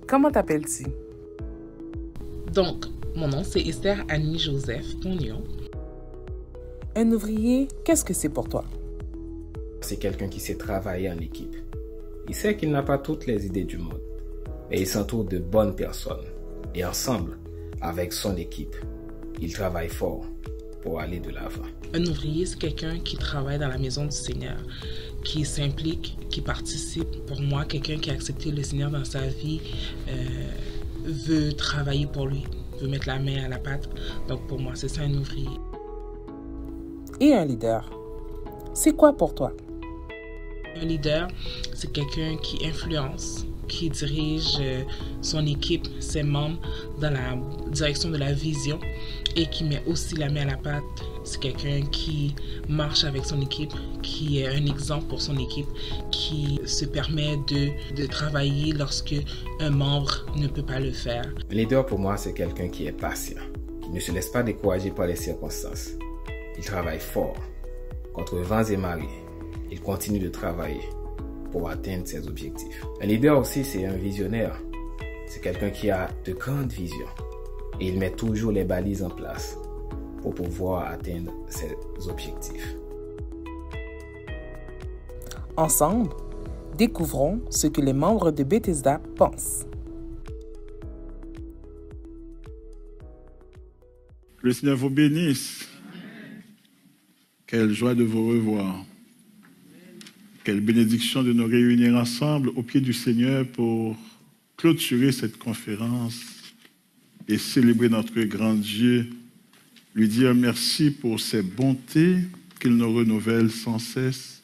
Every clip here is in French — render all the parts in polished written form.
Comment t'appelles-tu? Donc, mon nom, c'est Esther Annie Joseph Pognon. Un ouvrier, qu'est-ce que c'est pour toi? C'est quelqu'un qui sait travailler en équipe. Il sait qu'il n'a pas toutes les idées du monde, mais il s'entoure de bonnes personnes. Et ensemble, avec son équipe, il travaille fort pour aller de l'avant. Un ouvrier, c'est quelqu'un qui travaille dans la maison du Seigneur, qui s'implique, qui participe. Pour moi, quelqu'un qui a accepté le Seigneur dans sa vie veut travailler pour lui, veut mettre la main à la pâte. Donc pour moi, c'est ça un ouvrier. Et un leader, c'est quoi pour toi? Un leader, c'est quelqu'un qui influence, qui dirige son équipe, ses membres dans la direction de la vision et qui met aussi la main à la pâte. C'est quelqu'un qui marche avec son équipe, qui est un exemple pour son équipe, qui se permet de travailler lorsque un membre ne peut pas le faire. Un leader pour moi, c'est quelqu'un qui est patient, qui ne se laisse pas décourager par les circonstances. Il travaille fort, contre vents et marées. Il continue de travailler pour atteindre ses objectifs. Un leader aussi, c'est un visionnaire. C'est quelqu'un qui a de grandes visions et il met toujours les balises en place pour pouvoir atteindre ses objectifs. Ensemble, découvrons ce que les membres de Bethesda pensent. Que le Seigneur vous bénisse. Quelle joie de vous revoir. Quelle bénédiction de nous réunir ensemble au pied du Seigneur pour clôturer cette conférence et célébrer notre grand Dieu, lui dire merci pour ses bontés qu'il nous renouvelle sans cesse.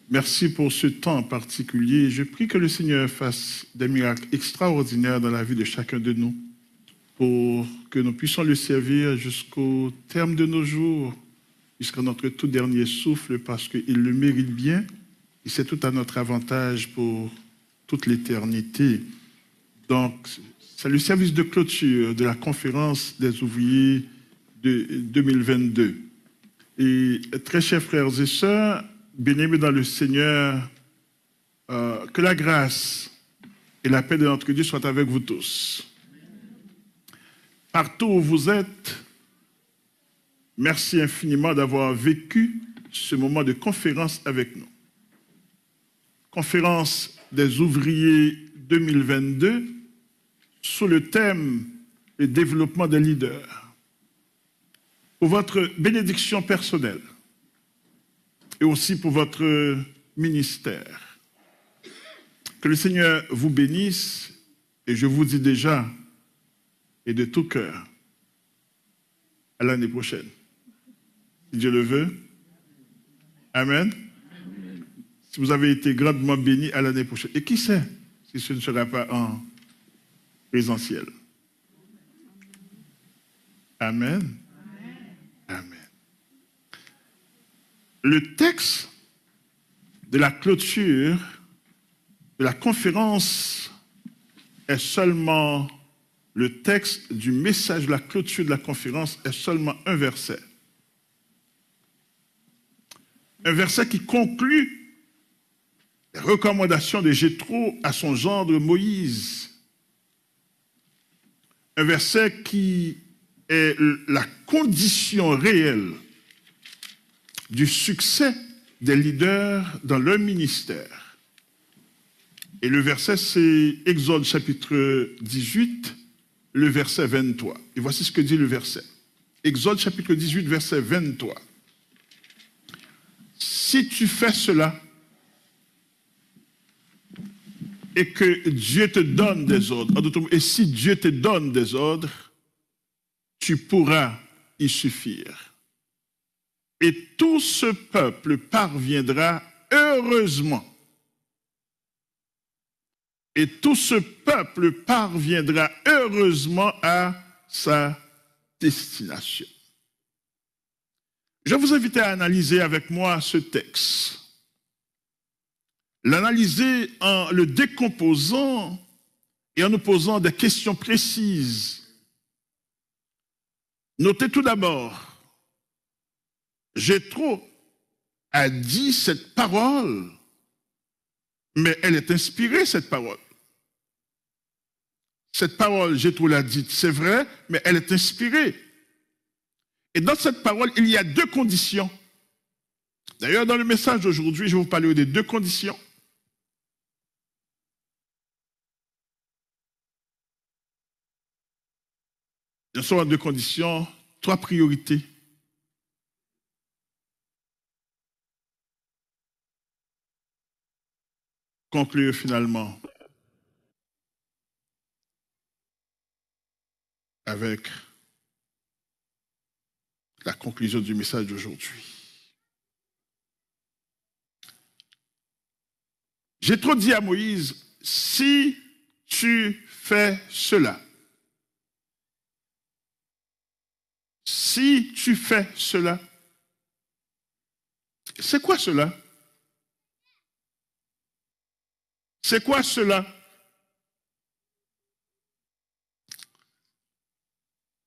Merci pour ce temps en particulier. Je prie que le Seigneur fasse des miracles extraordinaires dans la vie de chacun de nous pour que nous puissions le servir jusqu'au terme de nos jours, jusqu'à notre tout dernier souffle, parce qu'il le mérite bien et c'est tout à notre avantage pour toute l'éternité. Donc, c'est le service de clôture de la conférence des ouvriers de 2022. Et très chers frères et sœurs, bien-aimés dans le Seigneur, que la grâce et la paix de notre Dieu soient avec vous tous. Partout où vous êtes, merci infiniment d'avoir vécu ce moment de conférence avec nous. Conférence des ouvriers 2022 sous le thème « Le développement des leaders ». Pour votre bénédiction personnelle et aussi pour votre ministère. Que le Seigneur vous bénisse et je vous dis déjà et de tout cœur à l'année prochaine. Si Dieu le veut. Amen. Si vous avez été grandement bénis à l'année prochaine. Et qui sait si ce ne sera pas en présentiel. Amen. Amen. Le texte de la clôture de la conférence est seulement le texte du message de la clôture de la conférence est seulement un verset. Un verset qui conclut les recommandations de Jéthro à son gendre Moïse. Un verset qui est la condition réelle du succès des leaders dans leur ministère. Et le verset, c'est Exode chapitre 18, le verset 23. Et voici ce que dit le verset. Exode chapitre 18, verset 23. Si tu fais cela et que Dieu te donne des ordres, en d'autres mots, et si Dieu te donne des ordres, tu pourras y suffire. Et tout ce peuple parviendra heureusement. Et tout ce peuple parviendra heureusement à sa destination. Je vous invite à analyser avec moi ce texte. L'analyser en le décomposant et en nous posant des questions précises. Notez tout d'abord, Jéthro a dit cette parole, mais elle est inspirée, cette parole. cette parole, Jétro l'a dite, c'est vrai, mais elle est inspirée. Et dans cette parole, il y a deux conditions. D'ailleurs, dans le message d'aujourd'hui, je vais vous parler des deux conditions. Nous sommes en deux conditions, trois priorités. Conclure finalement avec la conclusion du message d'aujourd'hui. Jétro dit à Moïse, si tu fais cela, si tu fais cela, c'est quoi cela? C'est quoi cela?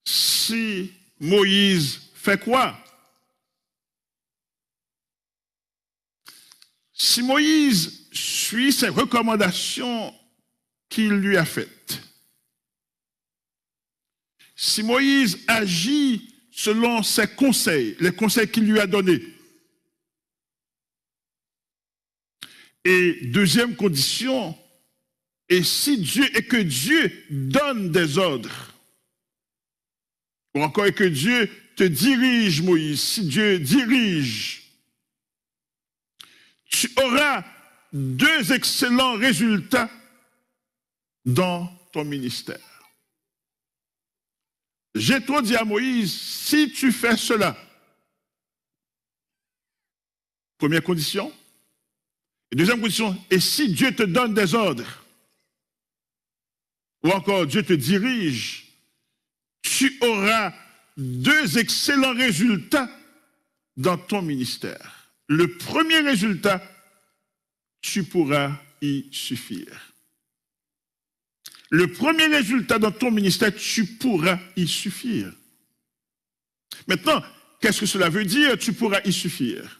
Si Moïse fait quoi? Si Moïse suit ces recommandations qu'il lui a faites, si Moïse agit selon ses conseils, les conseils qu'il lui a donnés, et deuxième condition, et que Dieu donne des ordres, ou encore et que Dieu te dirige, Moïse, si Dieu dirige, tu auras deux excellents résultats dans ton ministère. Jétro dit à Moïse, si tu fais cela, première condition, et deuxième condition, et si Dieu te donne des ordres, ou encore Dieu te dirige, tu auras deux excellents résultats dans ton ministère. Le premier résultat, tu pourras y suffire. Le premier résultat dans ton ministère, tu pourras y suffire. Maintenant, qu'est-ce que cela veut dire, tu pourras y suffire?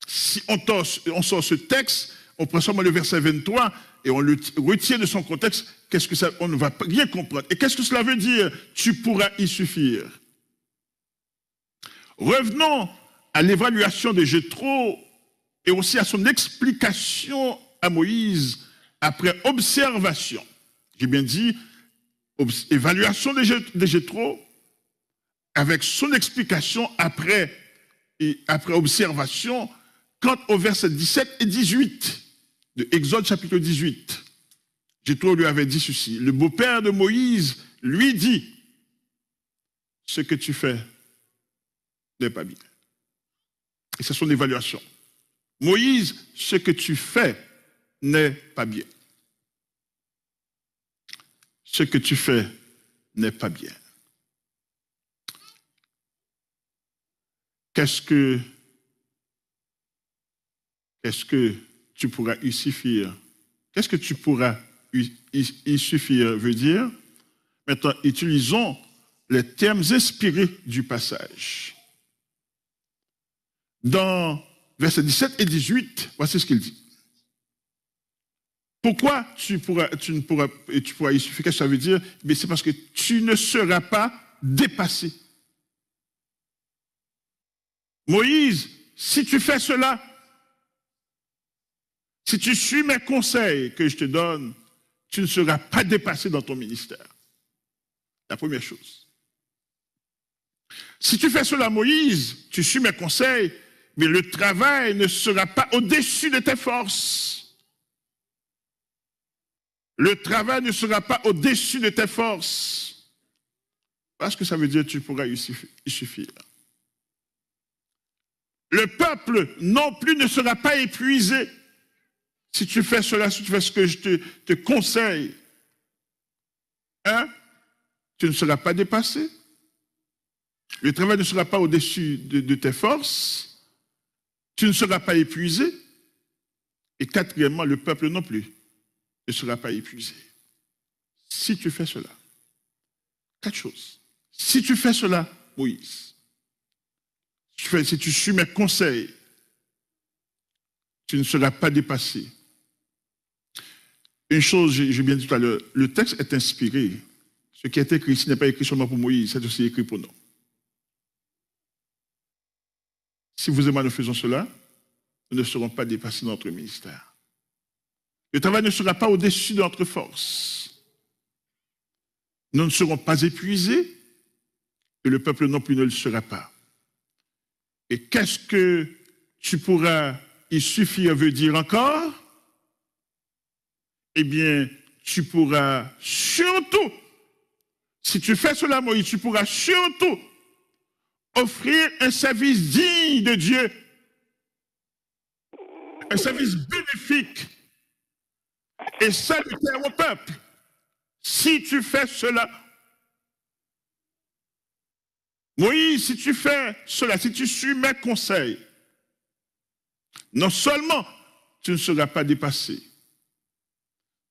Si on sort ce texte, on prend seulement le verset 23 et on le retire de son contexte, qu'est-ce que ça, on ne va rien comprendre. Et qu'est-ce que cela veut dire, tu pourras y suffire? Revenons à l'évaluation de Jétro et aussi à son explication à Moïse après observation. J'ai bien dit, évaluation de Jétro avec son explication après observation. Quant au verset 17 et 18 de Exode chapitre 18, Jétro lui avait dit ceci. Le beau-père de Moïse lui dit, ce que tu fais n'est pas bien. Et c'est son évaluation. Moïse, ce que tu fais n'est pas bien. Ce que tu fais n'est pas bien. Qu'est-ce que tu pourras y suffire? Qu'est-ce que tu pourras y suffire veut dire? Maintenant, utilisons les termes inspirés du passage. Dans versets 17 et 18, voici ce qu'il dit. Pourquoi tu pourras y suffire? Qu'est-ce que ça veut dire? Mais c'est parce que tu ne seras pas dépassé. Moïse, si tu fais cela, si tu suis mes conseils que je te donne, tu ne seras pas dépassé dans ton ministère. La première chose. Si tu fais cela, Moïse, tu suis mes conseils, mais le travail ne sera pas au-dessus de tes forces. Le travail ne sera pas au-dessus de tes forces. Parce que ça veut dire que tu pourras y suffire. Le peuple non plus ne sera pas épuisé. Si tu fais cela, si tu fais ce que je te conseille, tu ne seras pas dépassé. Le travail ne sera pas au-dessus de tes forces. Tu ne seras pas épuisé. Et quatrièmement, le peuple non plus ne sera pas épuisé. Si tu fais cela, 4 choses. Si tu fais cela, Moïse, si tu suis mes conseils, tu ne seras pas dépassé. Une chose, j'ai bien dit tout à l'heure, le texte est inspiré. Ce qui est écrit ici n'est pas écrit seulement pour Moïse, c'est aussi écrit pour nous. Si vous et moi nous faisons cela, nous ne serons pas dépassés dans notre ministère. Le travail ne sera pas au-dessus de notre force. Nous ne serons pas épuisés et le peuple non plus ne le sera pas. Et qu'est-ce que tu pourras y suffire veut dire encore? Eh bien, tu pourras surtout, si tu fais cela, Moïse, tu pourras surtout offrir un service digne de Dieu, un service bénéfique et salutaire au peuple. Si tu fais cela, Moïse, si tu fais cela, si tu suis mes conseils, non seulement tu ne seras pas dépassé,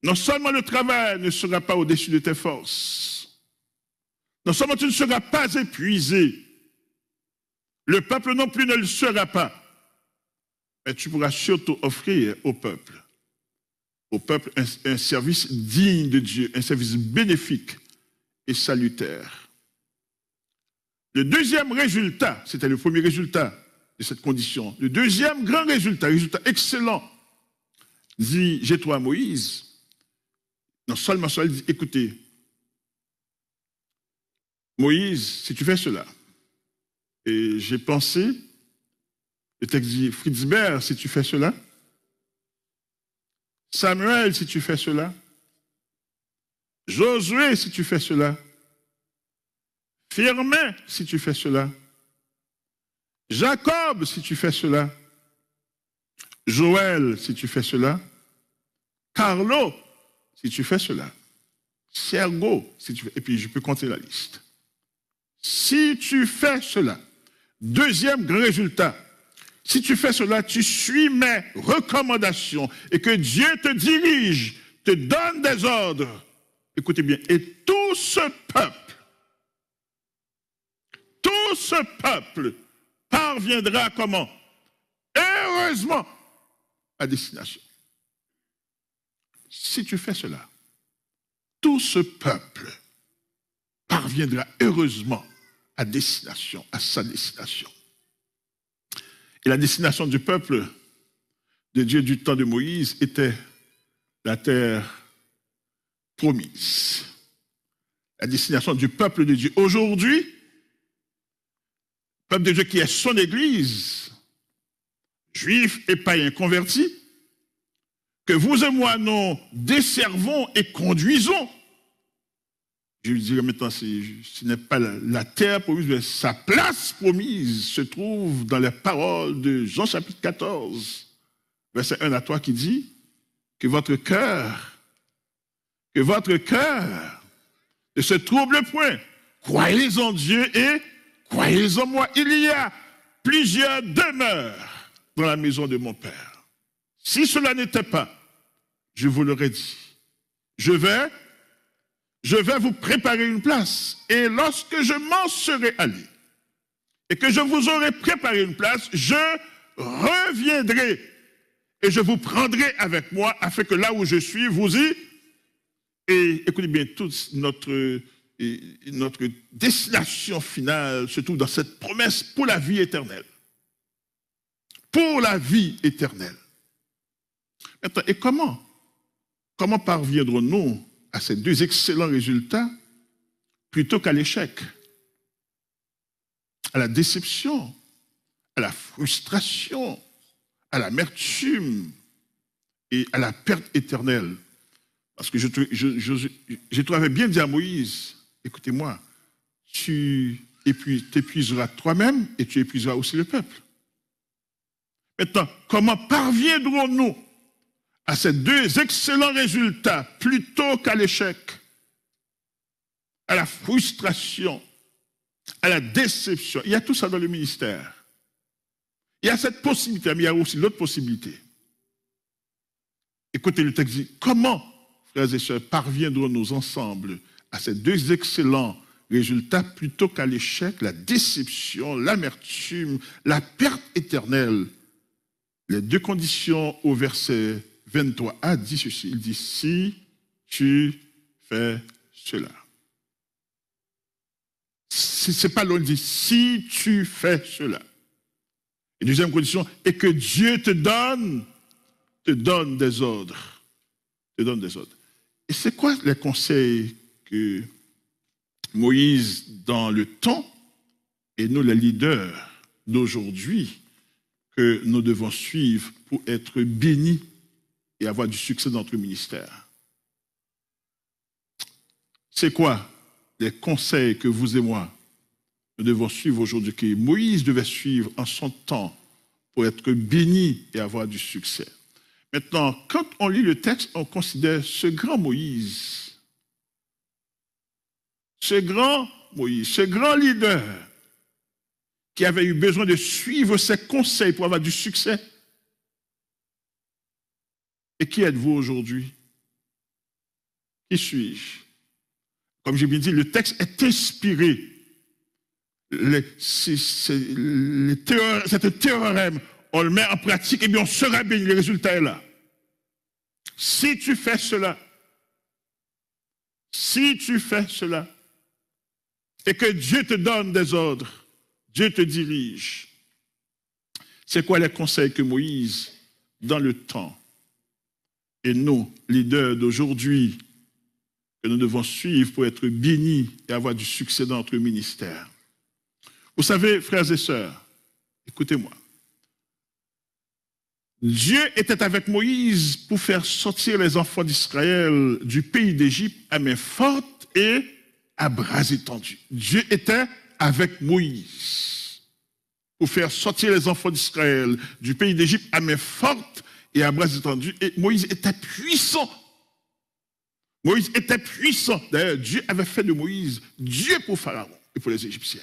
non seulement le travail ne sera pas au-dessus de tes forces, non seulement tu ne seras pas épuisé, le peuple non plus ne le sera pas, mais tu pourras surtout offrir au peuple un service digne de Dieu, un service bénéfique et salutaire. Le deuxième résultat, c'était le premier résultat de cette condition, le deuxième grand résultat excellent, dit Jéthro à Moïse, non seulement cela, il dit, écoutez, Moïse, si tu fais cela, et j'ai pensé, le texte dit, Fritzbert, si tu fais cela, Samuel, si tu fais cela, Josué, si tu fais cela, Firmin, si tu fais cela, Jacob, si tu fais cela, Joël, si tu fais cela, Carlo, si tu fais cela, Sergo, si tu fais, et puis je peux compter la liste. Si tu fais cela, deuxième grand résultat, si tu fais cela, tu suis mes recommandations et que Dieu te dirige, te donne des ordres. Écoutez bien, et tout ce peuple parviendra comment? Heureusement à destination. Si tu fais cela, tout ce peuple parviendra heureusement à destination, à sa destination. Et la destination du peuple de Dieu du temps de Moïse était la terre promise. La destination du peuple de Dieu. Aujourd'hui, le peuple de Dieu qui est son Église, juifs et païens convertis, que vous et moi nous desservons et conduisons. Je lui dirais maintenant, ce n'est pas la terre promise, mais sa place promise se trouve dans les paroles de Jean chapitre 14, verset 1 à 3 qui dit que votre cœur ne se trouble point. Croyez en Dieu et croyez en moi. Il y a plusieurs demeures dans la maison de mon Père. Si cela n'était pas, je vous l'aurais dit. Je vais vous préparer une place. Et lorsque je m'en serai allé, et que je vous aurai préparé une place, je reviendrai et je vous prendrai avec moi, afin que là où je suis, vous y... Et écoutez bien, toute notre destination finale se trouve dans cette promesse pour la vie éternelle. Pour la vie éternelle. Maintenant, et comment parviendrons-nous à ces deux excellents résultats plutôt qu'à l'échec, à la déception, à la frustration, à l'amertume et à la perte éternelle? Parce que je t'avais bien dit à Moïse, écoutez-moi, tu t'épuiseras toi-même et tu épuiseras aussi le peuple. Maintenant, comment parviendrons-nous à ces deux excellents résultats plutôt qu'à l'échec, à la frustration, à la déception? Il y a tout ça dans le ministère. Il y a cette possibilité, mais il y a aussi l'autre possibilité. Écoutez, le texte dit, comment, frères et sœurs, parviendrons-nous ensemble à ces deux excellents résultats plutôt qu'à l'échec, la déception, l'amertume, la perte éternelle? Les deux conditions au verset 23a dit ceci. Il dit, si tu fais cela. C'est pas l'on dit, si tu fais cela. Et deuxième condition, et que Dieu te donne des ordres. Te donne des ordres. Et c'est quoi les conseils que Moïse, dans le temps, et nous les leaders d'aujourd'hui, que nous devons suivre pour être bénis et avoir du succès dans notre ministère? C'est quoi les conseils que vous et moi, nous devons suivre aujourd'hui, que Moïse devait suivre en son temps pour être béni et avoir du succès? Maintenant, quand on lit le texte, on considère ce grand Moïse, ce grand leader qui avait eu besoin de suivre ses conseils pour avoir du succès. Et qui êtes-vous aujourd'hui? Qui suis-je? Comme j'ai bien dit, le texte est inspiré. C'est un théorème. On le met en pratique et bien on sera béni. Le résultat est là. Si tu fais cela, et que Dieu te donne des ordres, Dieu te dirige. C'est quoi les conseils que Moïse, dans le temps, et nous, leaders d'aujourd'hui, que nous devons suivre pour être bénis et avoir du succès dans notre ministère? Vous savez, frères et sœurs, écoutez-moi. Dieu était avec Moïse pour faire sortir les enfants d'Israël du pays d'Égypte à main forte et à bras étendus. Dieu était avec Moïse pour faire sortir les enfants d'Israël du pays d'Égypte à main forte et à bras étendus. Et Moïse était puissant. Moïse était puissant. D'ailleurs, Dieu avait fait de Moïse Dieu pour Pharaon et pour les Égyptiens.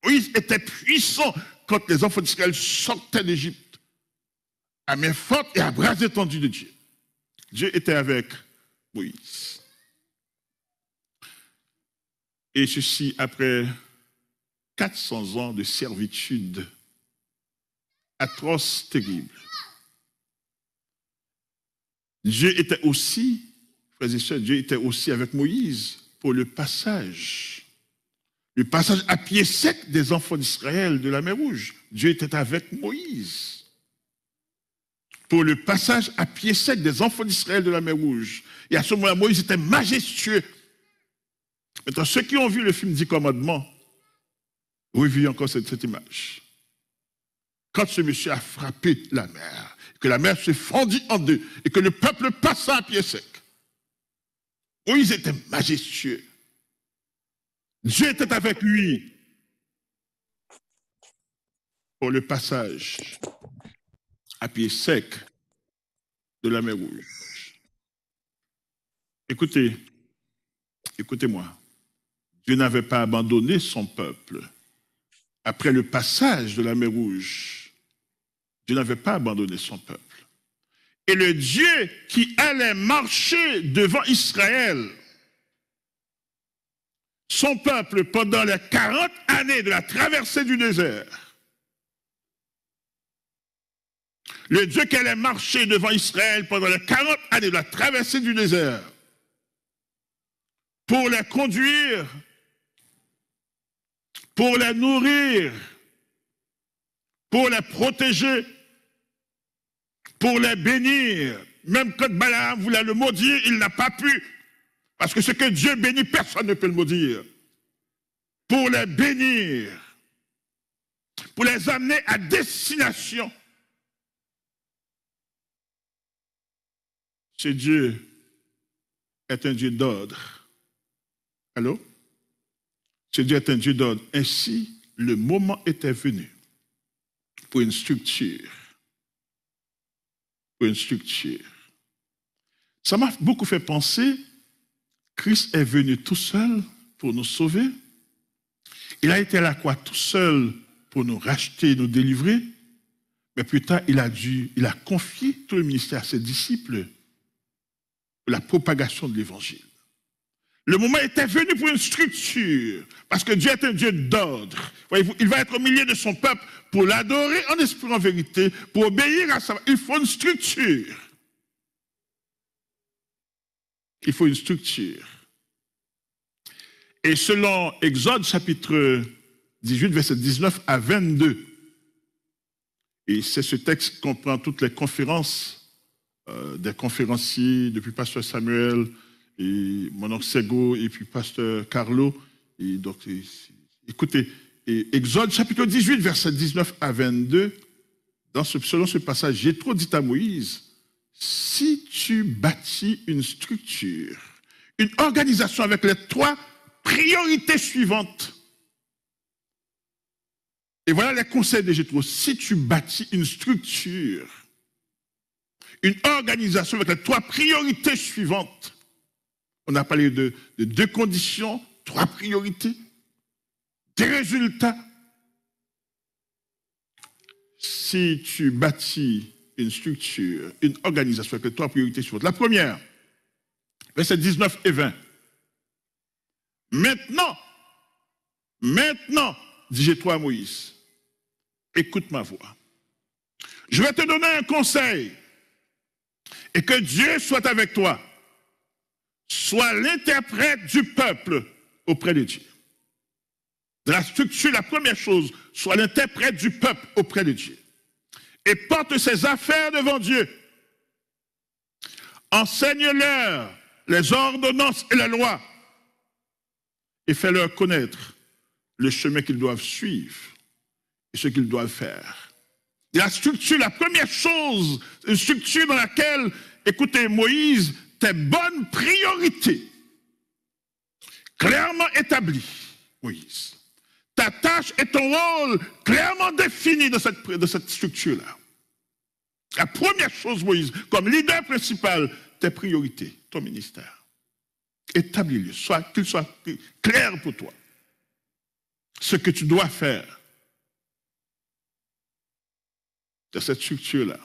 Moïse était puissant quand les enfants d'Israël sortaient d'Égypte à main forte et à bras étendus de Dieu. Dieu était avec Moïse. Et ceci après 400 ans de servitude atroce, terrible. Dieu était aussi, frères et sœurs, Dieu était aussi avec Moïse pour le passage à pied sec des enfants d'Israël de la mer Rouge. Dieu était avec Moïse pour le passage à pied sec des enfants d'Israël de la mer Rouge. Et à ce moment-là, Moïse était majestueux. Maintenant, ceux qui ont vu le film 10 commandements, revivent encore cette image. Quand ce monsieur a frappé la mer, que la mer se fendit en deux, et que le peuple passa à pied sec, Moïse était majestueux. Dieu était avec lui pour le passage à pied sec de la mer Rouge. Écoutez-moi. Dieu n'avait pas abandonné son peuple. Après le passage de la mer Rouge, Dieu n'avait pas abandonné son peuple. Et le Dieu qui allait marcher devant Israël, son peuple, pendant les 40 années de la traversée du désert, le Dieu qui allait marcher devant Israël pendant les 40 années de la traversée du désert, pour les conduire, pour les nourrir, pour les protéger, pour les bénir. Même quand Balaam voulait le maudire, il n'a pas pu. Parce que ce que Dieu bénit, personne ne peut le maudire. Pour les bénir, pour les amener à destination. Ce Dieu est un Dieu d'ordre. Allô? Ce Dieu est un Dieu d'ordre. Ainsi, le moment était venu pour une structure. Pour une structure. Ça m'a beaucoup fait penser, Christ est venu tout seul pour nous sauver. Il a été à la croix tout seul pour nous racheter, nous délivrer. Mais plus tard, il a confié tout le ministère à ses disciples pour la propagation de l'évangile. Le moment était venu pour une structure, parce que Dieu est un Dieu d'ordre. Voyez-vous, il va être au milieu de son peuple pour l'adorer en esprit, en vérité, pour obéir à sa... Il faut une structure. Il faut une structure. Et selon Exode chapitre 18, verset 19 à 22, et c'est ce texte qui comprend toutes les conférences des conférenciers, depuis Pasteur Samuel, et mon oncle Sego, et puis Pasteur Carlo. Et donc, écoutez, et Exode chapitre 18, verset 19 à 22, selon ce passage, Jéthro dit à Moïse, si tu bâtis une structure, une organisation avec les 3 priorités suivantes, et voilà les conseils de Jéthro, si tu bâtis une structure, une organisation avec les 3 priorités suivantes, on a parlé de 2 conditions, 3 priorités, des résultats. Si tu bâtis une structure, une organisation avec les 3 priorités suivantes. La première, versets 19 et 20. Maintenant, dit Jéthro à Moïse, écoute ma voix. Je vais te donner un conseil et que Dieu soit avec toi. Sois l'interprète du peuple auprès de Dieu. De la structure, la première chose, sois l'interprète du peuple auprès de Dieu. Et porte ses affaires devant Dieu. Enseigne-leur les ordonnances et les lois et fais-leur connaître le chemin qu'ils doivent suivre et ce qu'ils doivent faire. Et la structure, la première chose, une structure dans laquelle, écoutez, Moïse, tes bonnes priorités, clairement établies, Moïse. Ta tâche et ton rôle clairement définis dans cette structure-là. La première chose, Moïse, comme leader principal, tes priorités, ton ministère. Établis-le, qu'il soit clair pour toi. Ce que tu dois faire dans cette structure-là.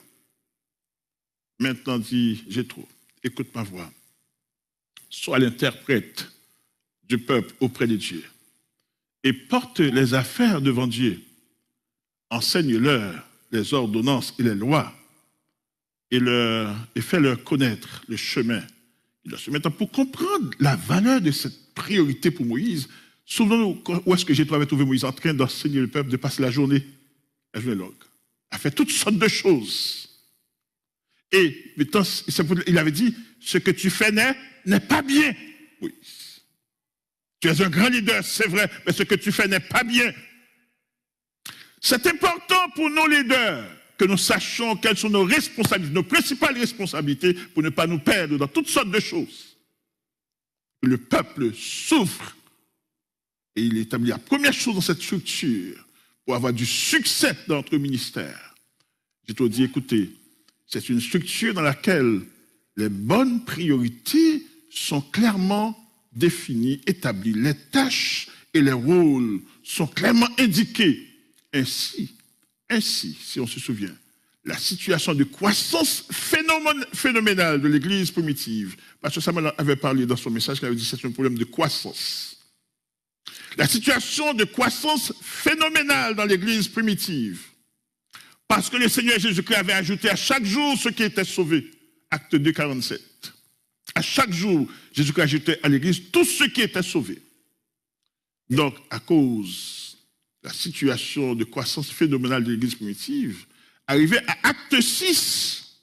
Maintenant, dit Jéthro, écoute ma voix. Sois l'interprète du peuple auprès de Dieu. Et porte les affaires devant Dieu. Enseigne-leur les ordonnances et les lois et fais-leur connaître le chemin. Maintenant, pour comprendre la valeur de cette priorité pour Moïse, souvenons-nous où est-ce que Jéthro avait trouvé Moïse en train d'enseigner le peuple, de passer la journée longue. Il a fait toutes sortes de choses. Et maintenant, il avait dit, ce que tu fais n'est pas bien, Moïse. Tu es un grand leader, c'est vrai, mais ce que tu fais n'est pas bien. C'est important pour nos leaders que nous sachions quelles sont nos responsabilités, nos principales responsabilités pour ne pas nous perdre dans toutes sortes de choses. Le peuple souffre et il établit la première chose dans cette structure pour avoir du succès dans notre ministère. J'ai tout dit, écoutez, c'est une structure dans laquelle les bonnes priorités sont clairement définies, établies. Les tâches et les rôles sont clairement indiqués. Ainsi, si on se souvient, la situation de croissance phénoménale de l'Église primitive, parce que Samuel avait parlé dans son message, il avait dit que c'est un problème de croissance. La situation de croissance phénoménale dans l'Église primitive, parce que le Seigneur Jésus-Christ avait ajouté à chaque jour ceux qui étaient sauvés. Acte 2, 47. À chaque jour, Jésus-Christ ajoutait à l'Église tous ceux qui étaient sauvés. Donc, à cause de la situation de croissance phénoménale de l'Église primitive, arrivé à Acte 6,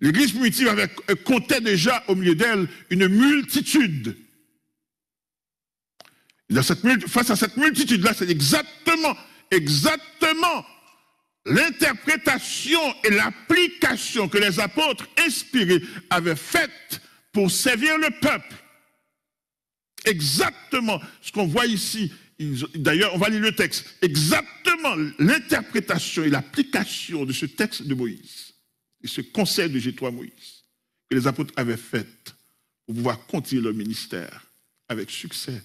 l'Église primitive comptait déjà au milieu d'elle une multitude. Face à cette multitude-là, c'est exactement l'interprétation et l'application que les apôtres inspirés avaient faite pour servir le peuple. Exactement ce qu'on voit ici. D'ailleurs, on va lire le texte. Exactement l'interprétation et l'application de ce texte de Moïse et ce conseil de Jéthro à Moïse que les apôtres avaient fait pour pouvoir continuer leur ministère avec succès.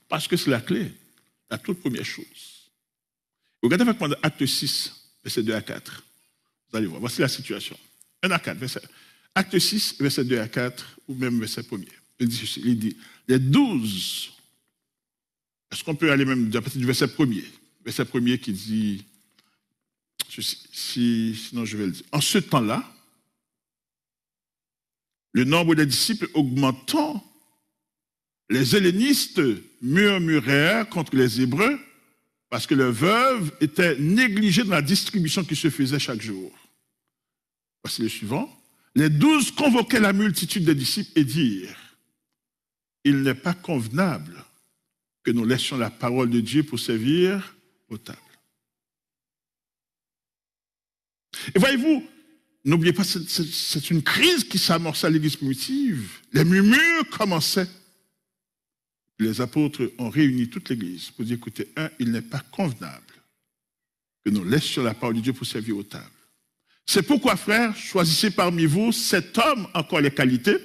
Parce que c'est la clé, la toute première chose. Regardez avec moi Acte 6, verset 2 à 4. Vous allez voir, voici la situation. 1 à 4, Acte 6, verset 2 à 4, ou même verset 1er. Il dit, les 12, est-ce qu'on peut aller même à partir du verset 1er? Verset 1er qui dit, sinon je vais le dire. En ce temps-là, le nombre des disciples augmentant, les hellénistes murmurèrent contre les Hébreux parce que leurs veuves étaient négligées dans la distribution qui se faisait chaque jour. Voici le suivant. Les 12 convoquaient la multitude des disciples et dirent, « Il n'est pas convenable que nous laissions la parole de Dieu pour servir aux tables. » Et voyez-vous, n'oubliez pas, c'est une crise qui s'amorça à l'église primitive. Les murmures commençaient. Les apôtres ont réuni toute l'église pour dire, écoutez, il n'est pas convenable que nous laissions la parole de Dieu pour servir aux tables. C'est pourquoi, frères, choisissez parmi vous cet homme, encore les qualités,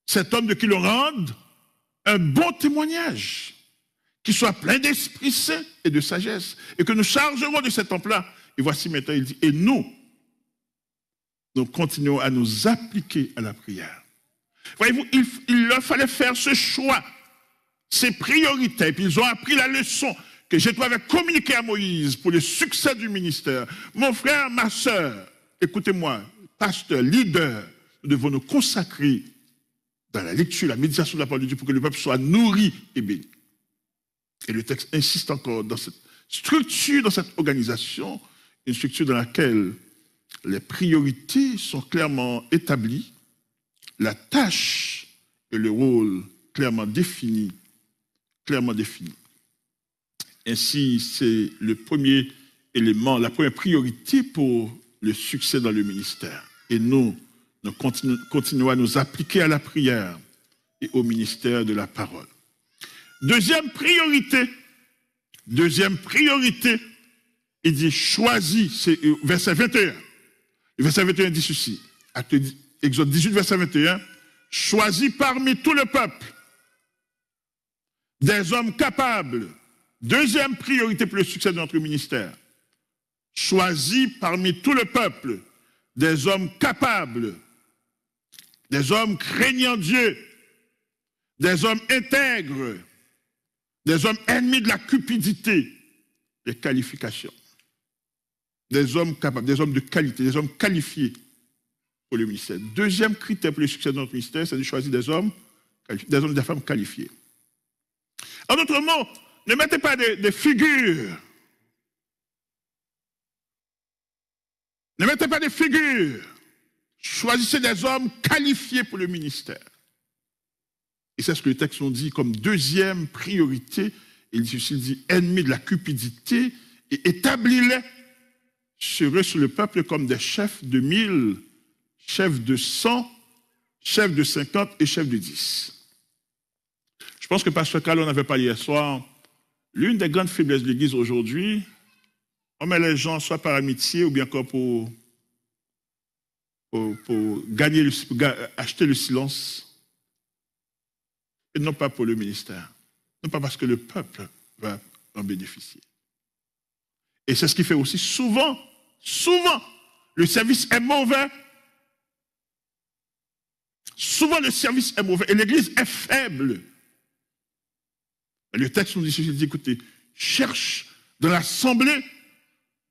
cet homme de qui l'on rende un bon témoignage, qui soit plein d'Esprit Saint et de sagesse, et que nous chargerons de cet homme-là. Et voici maintenant, il dit, et nous continuons à nous appliquer à la prière. Voyez-vous, il leur fallait faire ce choix, ces priorités, et puis ils ont appris la leçon que Jésus avait communiquée à Moïse pour le succès du ministère. Mon frère, ma soeur, écoutez-moi, pasteur, leader, nous devons nous consacrer dans la lecture, la méditation de la parole de Dieu pour que le peuple soit nourri et béni. Et le texte insiste encore dans cette structure, dans cette organisation, une structure dans laquelle les priorités sont clairement établies, la tâche et le rôle clairement définis. Ainsi, c'est le premier élément, la première priorité pour le succès dans le ministère. Et nous continuons à nous appliquer à la prière et au ministère de la parole. Deuxième priorité, il dit choisis, c'est verset 21. Le verset 21 dit ceci, Exode 18, verset 21, choisis parmi tout le peuple des hommes capables. Deuxième priorité pour le succès de notre ministère. Choisis parmi tout le peuple des hommes capables, des hommes craignant Dieu, des hommes intègres, des hommes ennemis de la cupidité, les qualifications. Des hommes capables, des hommes de qualité, des hommes qualifiés pour le ministère. Deuxième critère pour le succès de notre ministère, c'est de choisir des hommes et des femmes qualifiés. En d'autres mots, ne mettez pas des figures. Ne mettez pas des figures. Choisissez des hommes qualifiés pour le ministère. Et c'est ce que le texte nous dit comme deuxième priorité. Il dit ennemis de la cupidité et établis-les sur le peuple comme des chefs de 1000, chefs de 100, chefs de 50 et chefs de 10. Je pense que Pasteur Carl, on avait parlé hier soir, l'une des grandes faiblesses de l'Église aujourd'hui, on met les gens soit par amitié ou bien encore pour acheter le silence, et non pas pour le ministère. Non pas parce que le peuple va en bénéficier. Et c'est ce qui fait aussi souvent, le service est mauvais. Souvent le service est mauvais et l'Église est faible. Le texte nous dit ceci, il dit, écoutez, cherche dans l'assemblée,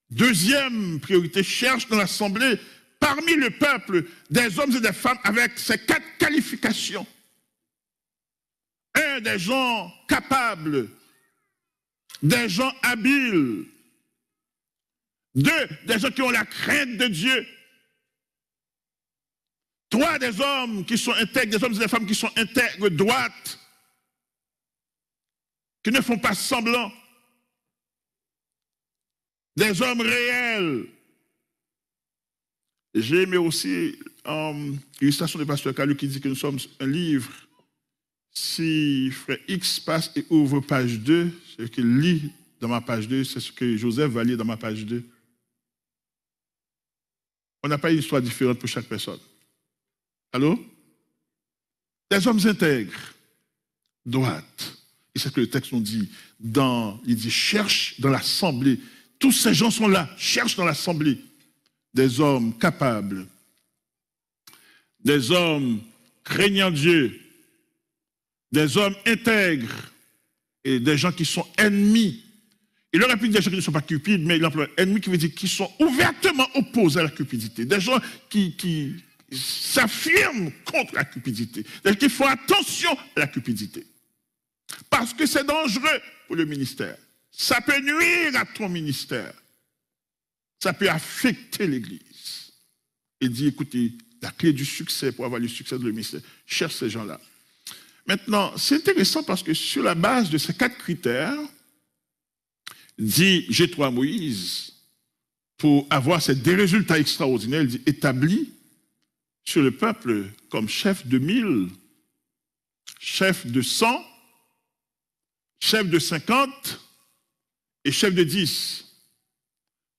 deuxième priorité, cherche dans l'assemblée, parmi le peuple, des hommes et des femmes avec ces 4 qualifications. 1, des gens capables, des gens habiles. 2, des gens qui ont la crainte de Dieu. 3, des hommes qui sont intègres, des hommes et des femmes qui sont intègres, droites, qui ne font pas semblant. Des hommes réels. J'ai aimé aussi l'illustration de Pasteur Carlo qui dit que nous sommes un livre. Si frère X passe et ouvre page 2, ce qu'il lit dans ma page 2, c'est ce que Joseph va lire dans ma page 2. On n'a pas une histoire différente pour chaque personne. Allô? Des hommes intègres, droites. Et c'est ce que le texte nous dit. Il dit, cherche dans l'assemblée. Tous ces gens sont là. Cherche dans l'assemblée. Des hommes capables. Des hommes craignant Dieu. Des hommes intègres. Et des gens qui sont ennemis. Il aurait pu dire des gens qui ne sont pas cupides, mais il emploie ennemis qui veut dire qui sont ouvertement opposés à la cupidité. Des gens qui s'affirme contre la cupidité. C'est-à-dire qu'il faut attention à la cupidité. Parce que c'est dangereux pour le ministère. Ça peut nuire à ton ministère. Ça peut affecter l'Église. Il dit, écoutez, la clé du succès pour avoir le succès de le ministère, cherche ces gens-là. Maintenant, c'est intéressant parce que sur la base de ces 4 critères, dit Jéthro à Moïse, pour avoir des résultats extraordinaires, il dit établi sur le peuple comme chef de 1000, chef de 100, chef de 50 et chef de 10.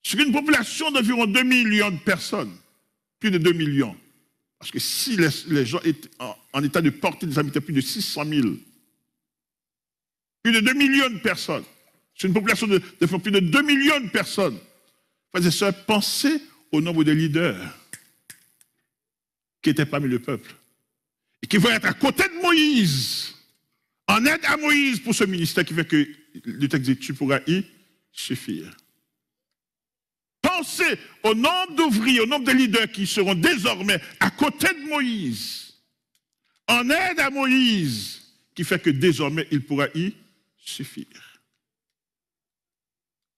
Sur une population d'environ 2 millions de personnes, plus de 2 millions. Parce que si les gens étaient en état de porter des habitants, plus de 600 000, plus de 2 millions de personnes, sur une population de plus de 2 millions de personnes, frères et sœurs, pensez au nombre de leaders qui étaient parmi le peuple et qui vont être à côté de Moïse, en aide à Moïse pour ce ministère qui fait que le texte dit tu pourras y suffire. Pensez au nombre d'ouvriers, au nombre de leaders qui seront désormais à côté de Moïse, en aide à Moïse, qui fait que désormais il pourra y suffire.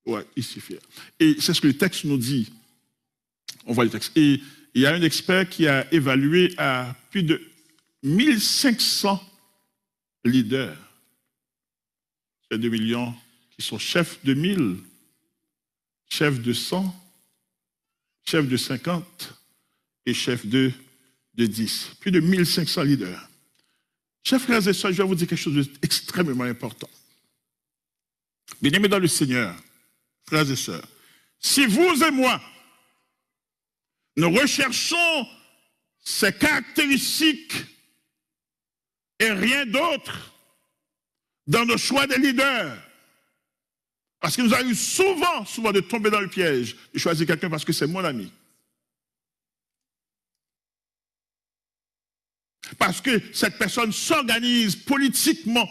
Ouais, il suffit. Et c'est ce que le texte nous dit. On voit le texte. Et il y a un expert qui a évalué à plus de 1500 leaders. C'est 2 millions qui sont chefs de 1000, chefs de 100, chefs de 50 et chefs de 10. Plus de 1500 leaders. Chers frères et sœurs, je vais vous dire quelque chose d'extrêmement important. Bien-aimés dans le Seigneur, frères et sœurs, si vous et moi, nous recherchons ces caractéristiques et rien d'autre dans nos choix des leaders, parce qu'il nous arrive souvent de tomber dans le piège, de choisir quelqu'un parce que c'est mon ami. Parce que cette personne s'organise politiquement.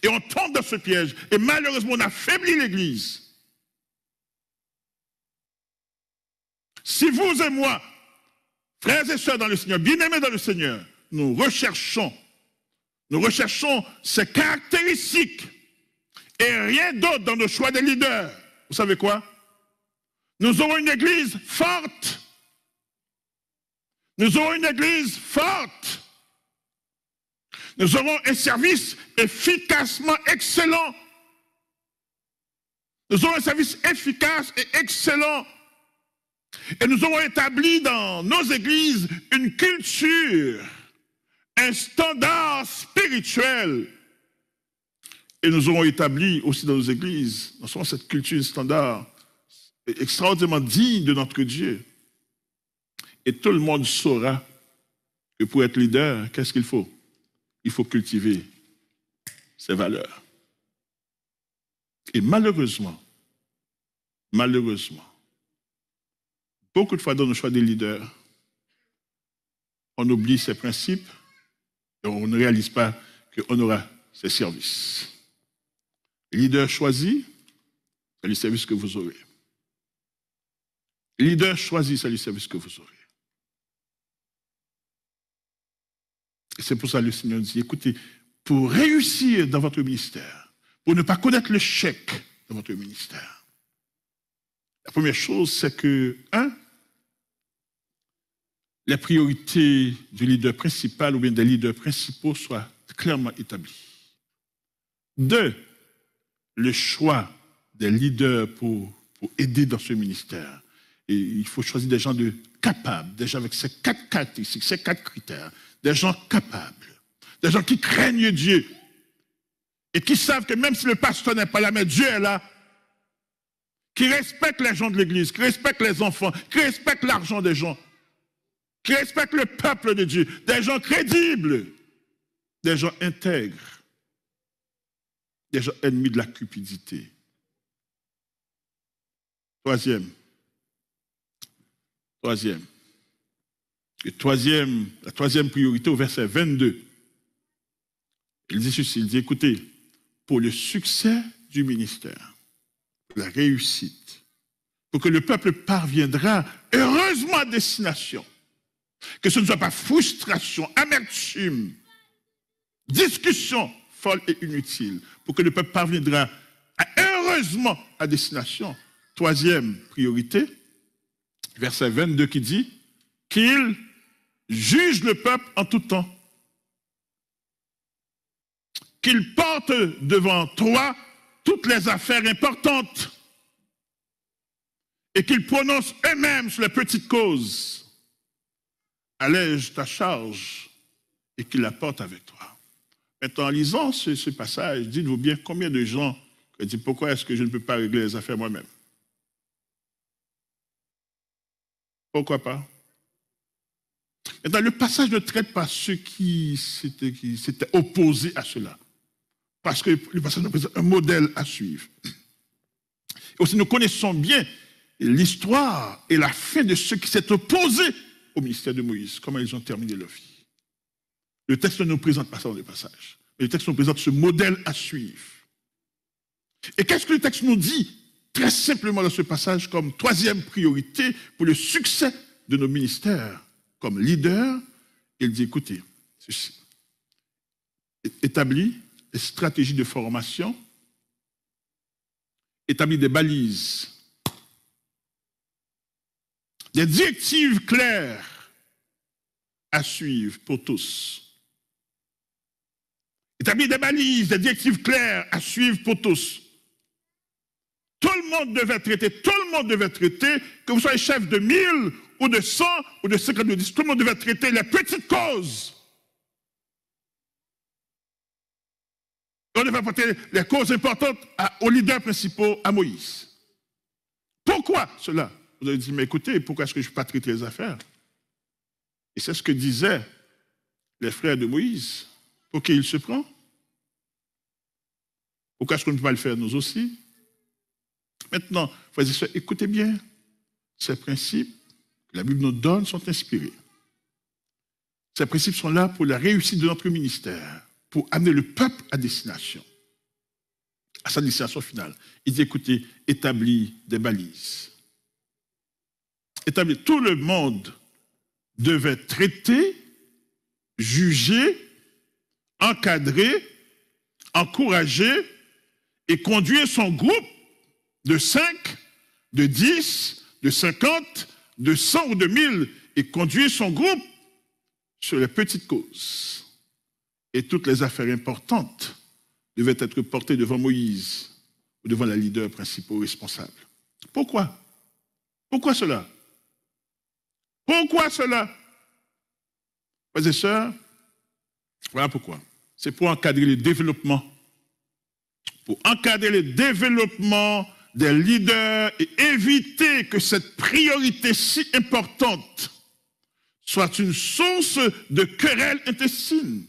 Et on tombe dans ce piège. Et malheureusement, on affaiblit l'Église. Si vous et moi, frères et sœurs dans le Seigneur, bien-aimés dans le Seigneur, nous recherchons ces caractéristiques et rien d'autre dans nos choix de leaders, vous savez quoi? Nous aurons une Église forte. Nous aurons une Église forte. Nous aurons un service efficacement excellent. Nous aurons un service efficace et excellent. Et nous aurons établi dans nos églises une culture, un standard spirituel. Et nous aurons établi aussi dans nos églises, non seulement cette culture, un standard extraordinairement digne de notre Dieu. Et tout le monde saura que pour être leader, qu'est-ce qu'il faut? Il faut cultiver ces valeurs. Et malheureusement, beaucoup de fois dans nos choix des leaders, on oublie ces principes et on ne réalise pas qu'on aura ces services. Leader choisi, c'est le service que vous aurez. Leader choisi, c'est le service que vous aurez. Et c'est pour ça que le Seigneur dit, écoutez, pour réussir dans votre ministère, pour ne pas connaître l'échec dans votre ministère, la première chose, c'est que, les priorités du leader principal ou bien des leaders principaux soient clairement établies. 2, le choix des leaders pour aider dans ce ministère. Et il faut choisir des gens capables, des gens avec ces 4 caractéristiques, ces 4 critères. Des gens capables, des gens qui craignent Dieu et qui savent que même si le pasteur n'est pas là, mais Dieu est là, qui respectent les gens de l'Église, qui respectent les enfants, qui respectent l'argent des gens, qui respectent le peuple de Dieu, des gens crédibles, des gens intègres, des gens ennemis de la cupidité. Troisième. La troisième priorité au verset 22. Il dit ceci, il dit, écoutez, pour le succès du ministère, la réussite, pour que le peuple parviendra heureusement à destination. Que ce ne soit pas frustration, amertume, discussion folle et inutile, pour que le peuple parviendra heureusement à destination. Troisième priorité, verset 22 qui dit qu'il juge le peuple en tout temps. Qu'il porte devant toi toutes les affaires importantes et qu'ils prononcent eux-mêmes sur les petites causes. Allège ta charge et qu'il la porte avec toi. Maintenant, en lisant ce passage, dites-vous bien combien de gens disent pourquoi est-ce que je ne peux pas régler les affaires moi-même? Pourquoi pas? Maintenant, le passage ne traite pas ceux qui s'étaient opposés à cela. Parce que le passage nous présente un modèle à suivre. Et aussi, nous connaissons bien l'histoire et la fin de ceux qui s'étaient opposés au ministère de Moïse, comment ils ont terminé leur vie. Le texte ne nous présente pas ça dans le passage, mais le texte nous présente ce modèle à suivre. Et qu'est-ce que le texte nous dit très simplement dans ce passage comme troisième priorité pour le succès de nos ministères comme leaders? Il dit, écoutez, ceci, établis des stratégies de formation, établis des balises, des directives claires à suivre pour tous. Établir des balises, des directives claires à suivre pour tous. Tout le monde devait traiter, que vous soyez chef de 1000 ou de 100 ou de 50 ou de 10, tout le monde devait traiter les petites causes. On devait apporter les causes importantes aux leaders principaux, à Moïse. Pourquoi cela? Vous avez dit, mais écoutez, pourquoi est-ce que je ne peux pas traiter les affaires? Et c'est ce que disaient les frères de Moïse. Pour qui il se prend? Pourquoi est-ce qu'on ne peut pas le faire nous aussi? Maintenant, frères et sœurs, écoutez bien, ces principes que la Bible nous donne sont inspirés. Ces principes sont là pour la réussite de notre ministère, pour amener le peuple à destination, à sa destination finale. Il dit, écoutez, établis des balises. Établis, tout le monde devait traiter, juger, encadrer, encourager et conduire son groupe de 5, de 10, de 50, de 100 ou de 1000 et conduire son groupe sur les petites causes. Et toutes les affaires importantes devaient être portées devant Moïse ou devant les leaders principaux responsables. Pourquoi? Pourquoi cela? Pourquoi cela? Frères et sœurs, voilà pourquoi. C'est pour encadrer le développement. Pour encadrer le développement des leaders et éviter que cette priorité si importante soit une source de querelles intestines.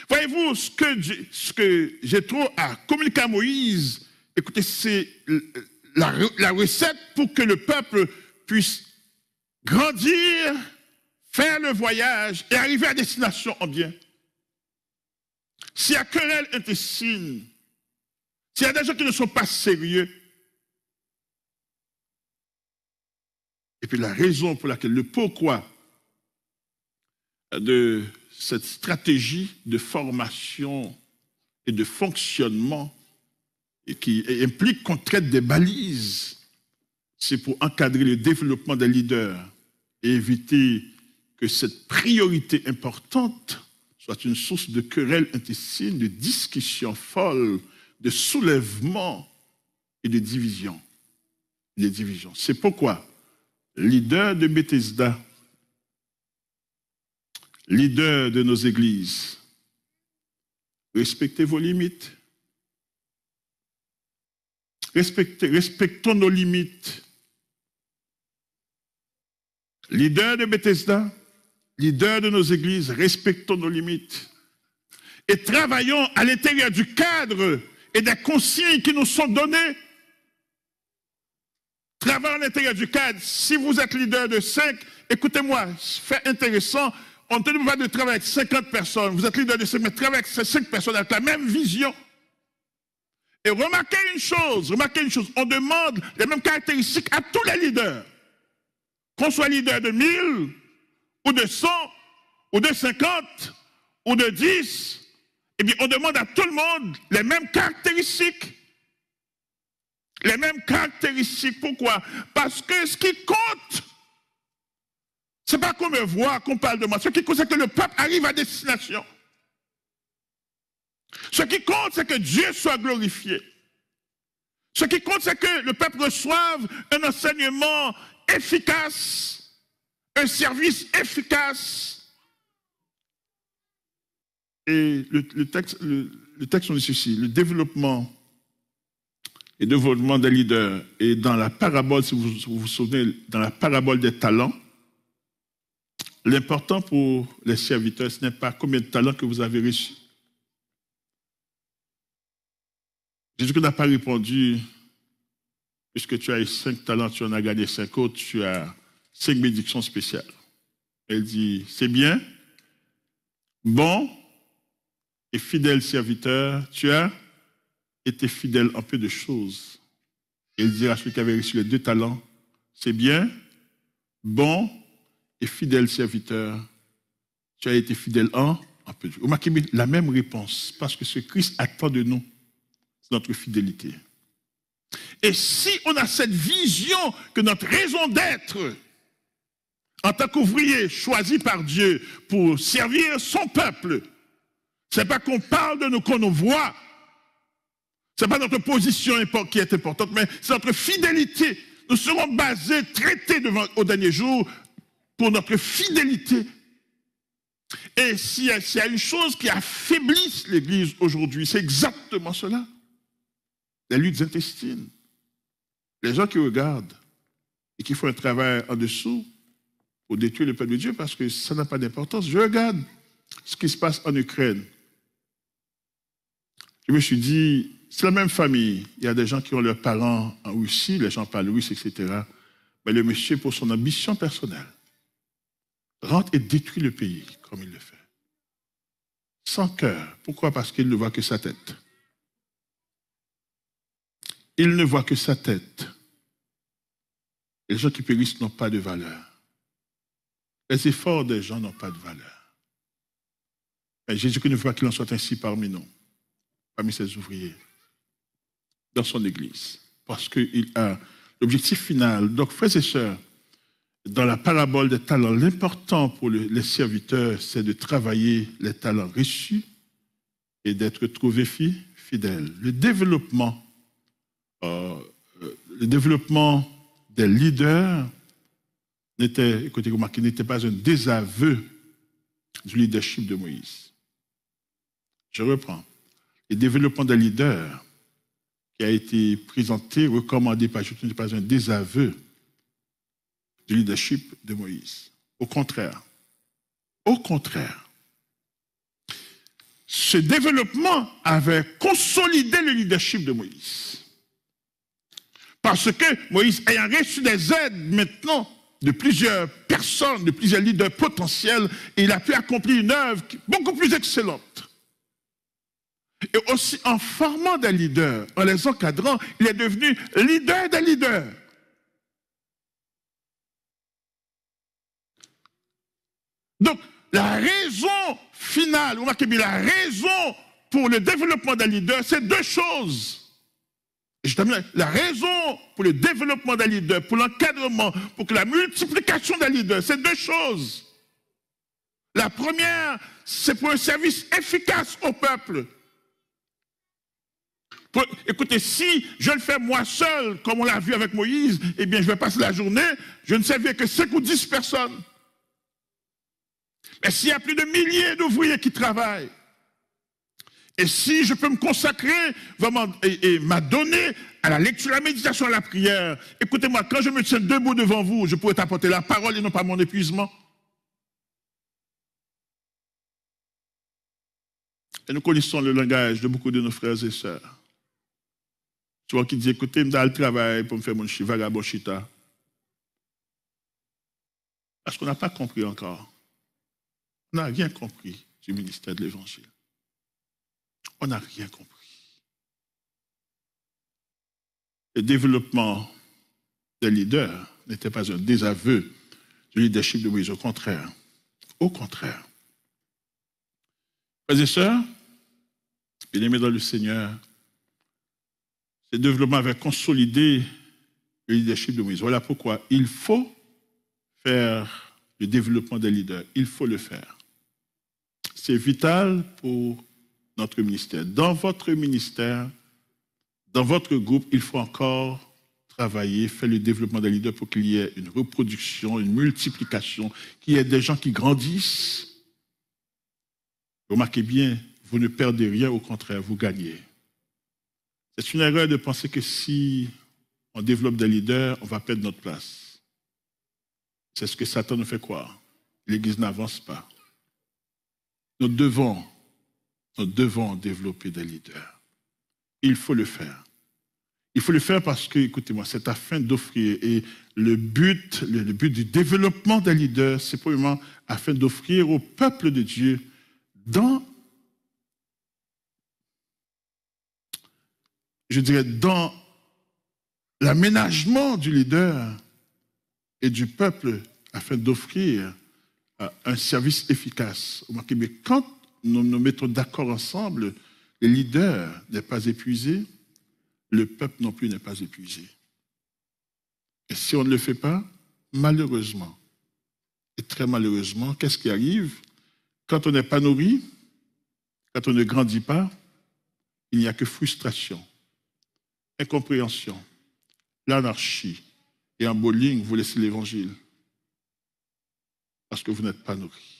Voyez-vous, ce que Jéthro a communiqué à Moïse, écoutez, c'est la recette pour que le peuple puisse grandir, faire le voyage et arriver à destination en bien. S'il y a querelle intestine, s'il y a des gens qui ne sont pas sérieux, et puis la raison pour laquelle, le pourquoi de cette stratégie de formation et de fonctionnement et qui implique qu'on traite des balises, c'est pour encadrer le développement des leaders et éviter que cette priorité importante soit une source de querelles intestines, de discussions folles, de soulèvements et de divisions. C'est pourquoi, leader de Bethesda, leader de nos églises, respectez vos limites. Respectons nos limites. Leader de Bethesda, leader de nos églises, respectons nos limites. Et travaillons à l'intérieur du cadre et des consignes qui nous sont données. Travaillons à l'intérieur du cadre. Si vous êtes leader de 5, écoutez-moi, fait intéressant. On ne demande pas de travailler avec 50 personnes. Vous êtes leader de 5, mais travaillez avec ces 5 personnes avec la même vision. Et remarquez une chose, on demande les mêmes caractéristiques à tous les leaders. Qu'on soit leader de 1000, ou de 100, ou de 50, ou de 10, eh bien, on demande à tout le monde les mêmes caractéristiques. Les mêmes caractéristiques. Pourquoi? Parce que ce qui compte, ce n'est pas qu'on me voit, qu'on parle de moi. Ce qui compte, c'est que le peuple arrive à destination. Ce qui compte, c'est que Dieu soit glorifié. Ce qui compte, c'est que le peuple reçoive un enseignement efficace, un service efficace. Et le texte nous dit ceci, le développement et développement des leaders. Et dans la parabole, si vous vous souvenez, dans la parabole des talents, l'important pour les serviteurs, ce n'est pas combien de talents que vous avez reçus. Jésus n'a pas répondu, puisque tu as 5 talents, tu en as gagné 5 autres, tu as 5 bénédictions spéciales. Elle dit, c'est bien, bon et fidèle serviteur, tu as été fidèle en peu de choses. Elle dit à celui qui avait reçu les 2 talents, c'est bien, bon et fidèle serviteur, tu as été fidèle en peu de choses. Vous marquez la même réponse, parce que ce Christ attend de nous, notre fidélité. Et si on a cette vision que notre raison d'être en tant qu'ouvrier choisi par Dieu pour servir son peuple, ce n'est pas qu'on parle de nous, qu'on nous voit, ce n'est pas notre position qui est importante, mais c'est notre fidélité. Nous serons basés, traités au dernier jour pour notre fidélité. Et s'il y a une chose qui affaiblit l'Église aujourd'hui, c'est exactement cela. Les luttes intestines. Les gens qui regardent et qui font un travail en dessous pour détruire le peuple de Dieu parce que ça n'a pas d'importance. Je regarde ce qui se passe en Ukraine. Je me suis dit, c'est la même famille. Il y a des gens qui ont leurs parents en Russie, les gens parlent russe, etc. Mais le monsieur, pour son ambition personnelle, rentre et détruit le pays comme il le fait. Sans cœur. Pourquoi? Parce qu'il ne voit que sa tête. Il ne voit que sa tête. Et les gens qui périssent n'ont pas de valeur. Les efforts des gens n'ont pas de valeur. Mais Jésus ne veut pas qu'il en soit ainsi parmi nous, parmi ses ouvriers, dans son Église. Parce qu'il a l'objectif final. Donc, frères et sœurs, dans la parabole des talents, l'important pour les serviteurs, c'est de travailler les talents reçus et d'être trouvés fidèles. Le développement des leaders n'était pas un désaveu du leadership de Moïse. Je reprends. Le développement des leaders qui a été présenté, recommandé par Jésus, n'est pas un désaveu du leadership de Moïse. Au contraire. Au contraire. Ce développement avait consolidé le leadership de Moïse. Parce que Moïse, ayant reçu des aides maintenant de plusieurs personnes, de plusieurs leaders potentiels, il a pu accomplir une œuvre beaucoup plus excellente. Et aussi en formant des leaders, en les encadrant, il est devenu leader des leaders. Donc, la raison finale, vous remarquez bien, la raison pour le développement d'un leader, c'est 2 choses. Et je termine, la raison pour le développement d'un leader, pour l'encadrement, pour que la multiplication d'un leader, c'est 2 choses. La première, c'est pour un service efficace au peuple. Écoutez, si je le fais moi seul, comme on l'a vu avec Moïse, eh bien je vais passer la journée, je ne servirai que 5 ou 10 personnes. Mais s'il y a plus de milliers d'ouvriers qui travaillent, et si je peux me consacrer vraiment et m'adonner à la lecture, à la méditation, à la prière, écoutez-moi, quand je me tiens debout devant vous, je pourrais t'apporter la parole et non pas mon épuisement. Et nous connaissons le langage de beaucoup de nos frères et sœurs. Tu vois, qui dit, écoutez, je vais le travail pour me faire mon vagabond chita. Parce qu'on n'a pas compris encore. On n'a rien compris du ministère de l'Évangile. On n'a rien compris. le développement des leaders n'était pas un désaveu du leadership de Moïse, au contraire. Au contraire. Frères et sœurs, bien-aimés dans le Seigneur, ce développement avait consolidé le leadership de Moïse. Voilà pourquoi il faut faire le développement des leaders. Il faut le faire. C'est vital pour notre ministère. Dans votre ministère, dans votre groupe, il faut encore travailler, faire le développement des leaders pour qu'il y ait une reproduction, une multiplication, qu'il y ait des gens qui grandissent. Remarquez bien, vous ne perdez rien, au contraire, vous gagnez. C'est une erreur de penser que si on développe des leaders, on va perdre notre place. C'est ce que Satan nous fait croire. L'Église n'avance pas. Nous devons développer des leaders. Il faut le faire. Il faut le faire parce que, écoutez-moi, c'est afin d'offrir, et le but du développement des leaders, c'est probablement afin d'offrir au peuple de Dieu dans l'aménagement du leader et du peuple, afin d'offrir un service efficace. Mais quand nous nous mettons d'accord ensemble, le leader n'est pas épuisé, le peuple non plus n'est pas épuisé. Et si on ne le fait pas, malheureusement, et très malheureusement, qu'est-ce qui arrive? Quand on n'est pas nourri, quand on ne grandit pas, il n'y a que frustration, incompréhension, l'anarchie. Et en bowling, vous laissez l'évangile. Parce que vous n'êtes pas nourri.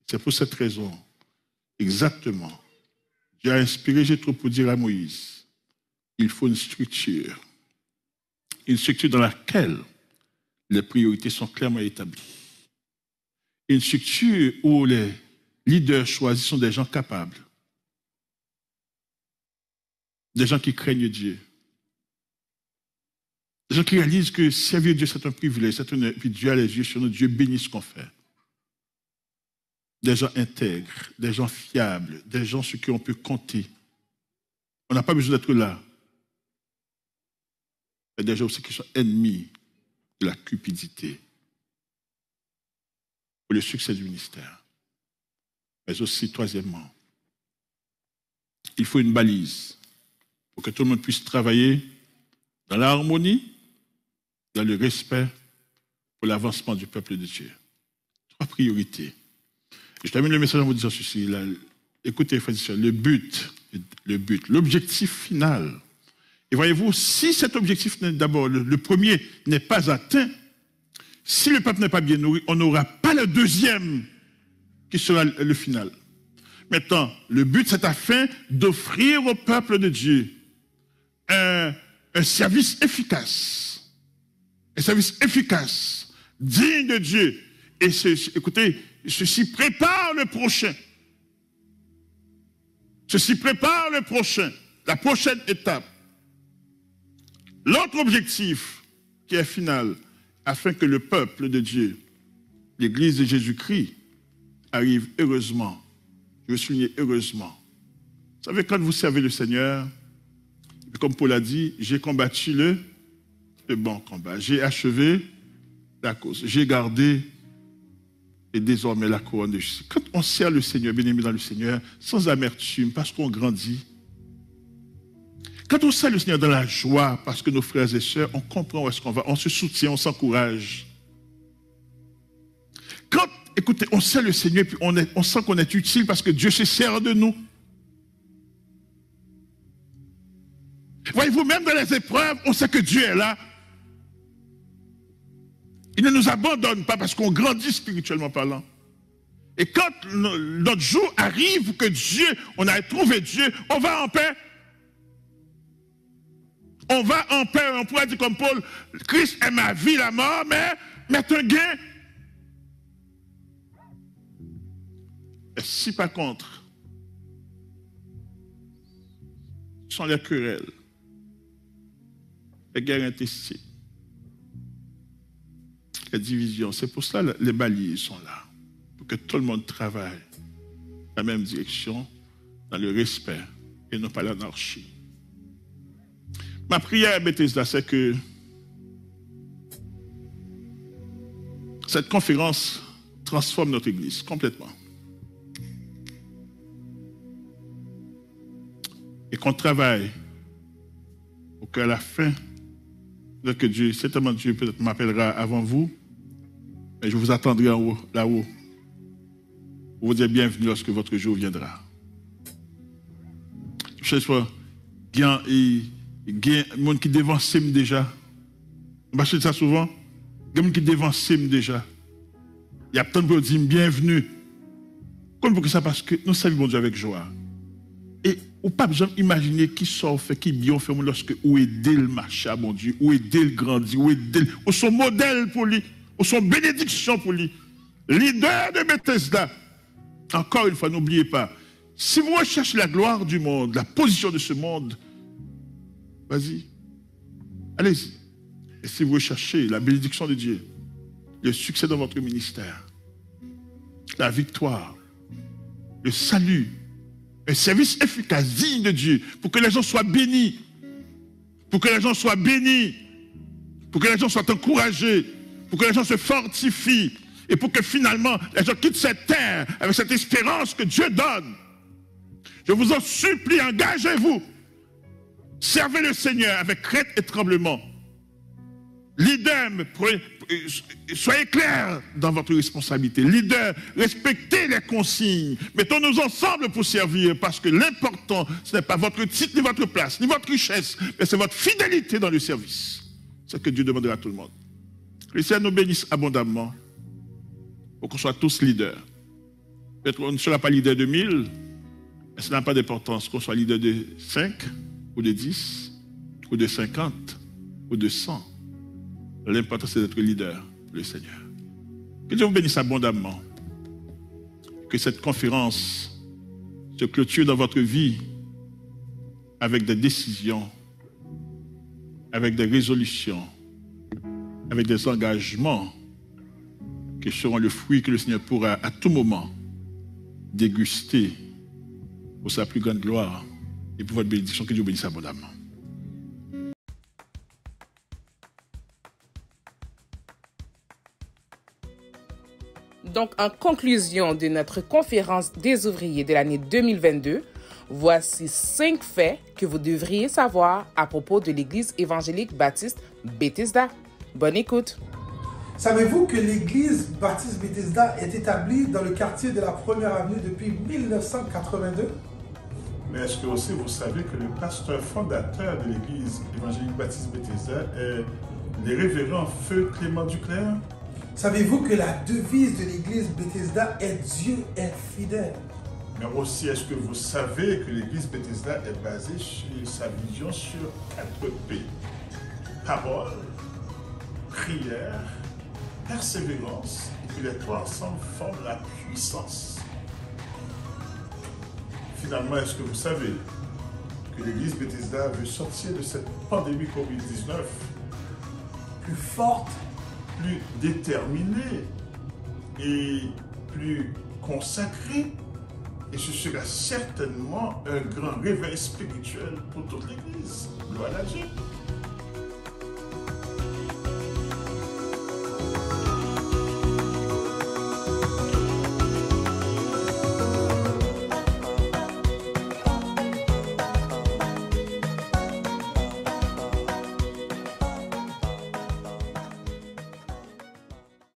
C'est pour cette raison, exactement, Dieu a inspiré Jéthro pour dire à Moïse, il faut une structure dans laquelle les priorités sont clairement établies. Une structure où les leaders choisis sont des gens capables, des gens qui craignent Dieu, des gens qui réalisent que servir Dieu c'est un privilège, puis Dieu a les yeux sur nous, Dieu bénit ce qu'on fait. Des gens intègres, des gens fiables, des gens sur qui on peut compter. On n'a pas besoin d'être là. Il y a des gens aussi qui sont ennemis de la cupidité pour le succès du ministère. Mais aussi, troisièmement, il faut une balise pour que tout le monde puisse travailler dans l'harmonie, dans le respect pour l'avancement du peuple de Dieu. 3 priorités. Je termine le message en vous disant ceci. Là, écoutez, frères et sœurs, le but, l'objectif final. Et voyez-vous, si cet objectif, d'abord, le premier n'est pas atteint, si le peuple n'est pas bien nourri, on n'aura pas le deuxième qui sera le final. Maintenant, le but, c'est afin d'offrir au peuple de Dieu un service efficace. Un service efficace, digne de Dieu. Et écoutez, ceci prépare le prochain. Ceci prépare le prochain, la prochaine étape. L'autre objectif qui est final, afin que le peuple de Dieu, l'Église de Jésus-Christ, arrive heureusement. Je veux souligner heureusement. Vous savez, quand vous servez le Seigneur, comme Paul a dit, j'ai combattu le bon combat. J'ai achevé la cause. J'ai gardé et désormais la couronne de justice. Quand on sert le Seigneur, bien-aimé dans le Seigneur, sans amertume, parce qu'on grandit. Quand on sert le Seigneur dans la joie, parce que nos frères et sœurs, on comprend où est-ce qu'on va, on se soutient, on s'encourage. Quand, écoutez, on sert le Seigneur, puis on sent qu'on est utile parce que Dieu se sert de nous. Voyez-vous, même dans les épreuves, on sait que Dieu est là. Il ne nous abandonne pas parce qu'on grandit spirituellement parlant. Et quand notre jour arrive que Dieu, on a trouvé Dieu, on va en paix. On va en paix. On pourrait dire comme Paul, Christ est ma vie, la mort, mais c'est un gain. Et si par contre, ce sont les querelles, les guerres intestines, les divisions, c'est pour ça que les balises sont là, pour que tout le monde travaille dans la même direction, dans le respect et non pas l'anarchie. Ma prière, Bethesda, c'est que cette conférence transforme notre Église complètement. Et qu'on travaille pour qu'à la fin, peut-être que Dieu, certainement Dieu peut-être m'appellera avant vous, et je vous attendrai en haut, là-haut, pour vous dire bienvenue lorsque votre jour viendra. Je sais pas, il y a des gens qui dévancent déjà. Je dis ça souvent. Il y a des gens qui dévancent déjà. Il y a tant de gens qui disent bienvenue. Comme pour ça, parce que nous savons Dieu avec joie. Et on ne peut pas imaginer qui sort, fait, qui bien fait lorsque vous aidez le marché à mon Dieu, vous aidez le grandir, vous aidez le. Son modèle pour lui, son bénédiction pour lui. Leader de Bethesda. Encore une fois, n'oubliez pas, si vous recherchez la gloire du monde, la position de ce monde, vas-y, allez-y. Et si vous recherchez la bénédiction de Dieu, le succès dans votre ministère, la victoire, le salut, un service efficace, digne de Dieu, pour que les gens soient bénis, pour que les gens soient bénis, pour que les gens soient encouragés, pour que les gens se fortifient, et pour que finalement les gens quittent cette terre avec cette espérance que Dieu donne. Je vous en supplie, engagez-vous. Servez le Seigneur avec crainte et tremblement. Leader, soyez clairs dans votre responsabilité. Leader, respectez les consignes. Mettons-nous ensemble pour servir, parce que l'important, ce n'est pas votre titre, ni votre place, ni votre richesse, mais c'est votre fidélité dans le service. C'est ce que Dieu demandera à tout le monde. Que le Seigneur nous bénisse abondamment pour qu'on soit tous leaders. Peut-être qu'on ne sera pas leader de 1000, mais ça n'a pas d'importance qu'on soit leader de 5, ou de 10, ou de 50, ou de 100. L'important, c'est d'être leader pour le Seigneur. Que Dieu vous bénisse abondamment. Que cette conférence se clôture dans votre vie avec des décisions, avec des résolutions, avec des engagements qui seront le fruit que le Seigneur pourra à tout moment déguster pour sa plus grande gloire et pour votre bénédiction. Que Dieu vous bénisse abondamment. Donc, en conclusion de notre conférence des ouvriers de l'année 2022, voici 5 faits que vous devriez savoir à propos de l'Église évangélique baptiste Bethesda. Bonne écoute. Savez-vous que l'Église baptiste Bethesda est établie dans le quartier de la Première Avenue depuis 1982? Mais est-ce que aussi vous savez que le pasteur fondateur de l'Église évangélique baptiste Bethesda est le révérend Feu Clément Duclerc? Savez-vous que la devise de l'Église Bethesda est Dieu est fidèle? Mais aussi, est-ce que vous savez que l'Église Bethesda est basée sur sa vision sur 4 P? Parole, prière, persévérance, et puis les 3 ensemble forment la puissance. Finalement, est-ce que vous savez que l'Église Bethesda veut sortir de cette pandémie Covid-19 plus forte, plus déterminée et plus consacrée? Et ce sera certainement un grand réveil spirituel pour toute l'Église. Gloire à Dieu.